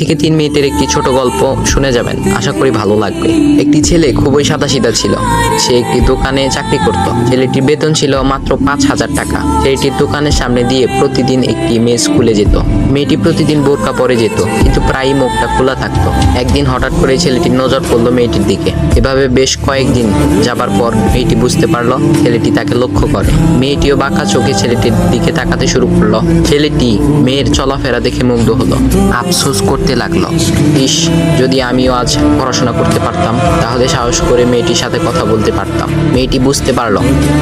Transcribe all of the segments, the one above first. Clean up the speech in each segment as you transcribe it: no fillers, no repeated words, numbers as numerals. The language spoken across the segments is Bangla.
থেকে 3 মিনিটের একটি ছোট গল্প শুনে যাবেন, আশা করি ভালো লাগবে। একটি ছেলে খুবই সাদাসিধা ছিল। সে একটি দোকানে চাকরি করত। ছেলেটির বেতন ছিল মাত্র 5,000 টাকা। ছেলেটির দোকানের সামনে দিয়ে প্রতিদিন একটি মেয়ে স্কুলে যেত। মেয়েটি প্রতিদিন বোরকা পরে যেত, কিন্তু প্রায়ই মুখটা খোলা থাকতো। একদিন হঠাৎ করে ছেলেটির নজর পড়লো মেয়েটির দিকে। এভাবে বেশ কয়েকদিন যাবার পর মেয়েটি বুঝতে পারলো ছেলেটি তাকে লক্ষ্য করে। মেয়েটিও বাঁকা চোখে ছেলেটির দিকে তাকাতে শুরু করলো। ছেলেটি মেয়ের চলাফেরা দেখে মুগ্ধ হলো। আফসোস করতে লাগলো, ইস, যদি আমিও আজ পড়াশোনা করতে পারতাম, তাহলে সাহস করে মেয়েটির সাথে কথা বলতে পারতাম। মেয়েটি বুঝতে পারলো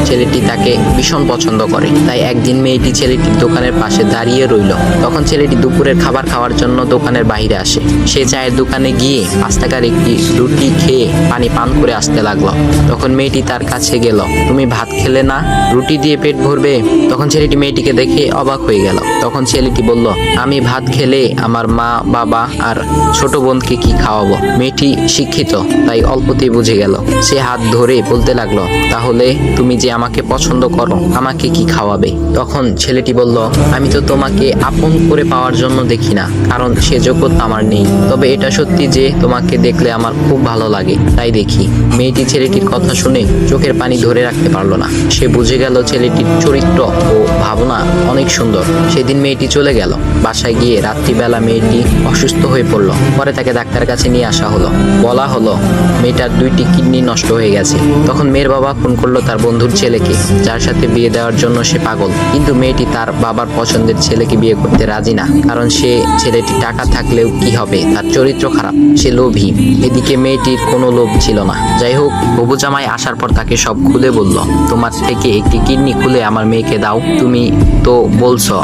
ছেলেটি তাকে ভীষণ পছন্দ করে। তাই একদিন মেয়েটি ছেলেটির দোকানের পাশে দাঁড়িয়ে রইল। তখন ছেলেটি দুপুরের খাবার খাওয়ার জন্য দোকানের বাইরে আসে। সে চায়ের দোকানে গিয়ে 5 টাকার একটি রুটি খেয়ে পানি পান করে আসতে লাগলো। তখন মেয়েটি তার কাছে গেল। তুমি ভাত খেলে না, রুটি দিয়ে পেট ভরবে? তখন ছেলেটি মেয়েটিকে দেখে অবাক হয়ে গেল। তখন ছেলেটি বলল, আমি ভাত খেলে আমার মা, বাবা আর ছোট বোনকে কি খাওয়াবো? মেয়েটি শিক্ষিত, তাই অল্পতেই বুঝে গেল। সে হাত ধরে বলতে লাগলো, তাহলে তুমি যে আমাকে পছন্দ করো, আমাকে কি খাওয়াবে? তখন ছেলেটি বলল, আমি তো তোমাকে আপন করে পাওয়ার জন্য দেখি না, কারণ সে যোগ্যতা আমার নেই। তবে এটা সত্যি যে তোমাকে দেখলে আমার খুব ভালো লাগে, তাই দেখি। মেয়েটি ছেলেটির কথা শুনে চোখের পানি ধরে রাখতে পারলো না। সে বুঝে গেল ছেলেটির চরিত্র ও ভাবনা অনেক সুন্দর। সেদিন মেয়েটি চলে গেল। বাসায় গিয়ে রাত্রিবেলা মেয়েটি অসুস্থ হয়ে পড়লো। পরে তাকে ডাক্তারের কাছে নিয়ে আসা হলো। বলা হলো মেয়েটার 2টি কিডনি নষ্ট হয়ে গেছে। তখন মেয়ের বাবা ফোন করলো তার বন্ধুর ছেলেকে, যার সাথে বিয়ে দেওয়ার জন্য সে পাগল। কিন্তু মেয়েটি তার বাবার পছন্দের ছেলেকে বিয়ে করতে রাজি না, কারণ সে ছেলেটি টাকা থাকলেও কি হবে, তার চরিত্র খারাপ, সে লোভী। এদিকে মেয়েটির কোনো লোভ ছিল না। যাই হোক, হবু জামাই আসার পর তাকে সব খুলে বলল, তোমার থেকে একটি কিডনি খুলে আমার মেয়েকে দাও। তুমি তো বলছো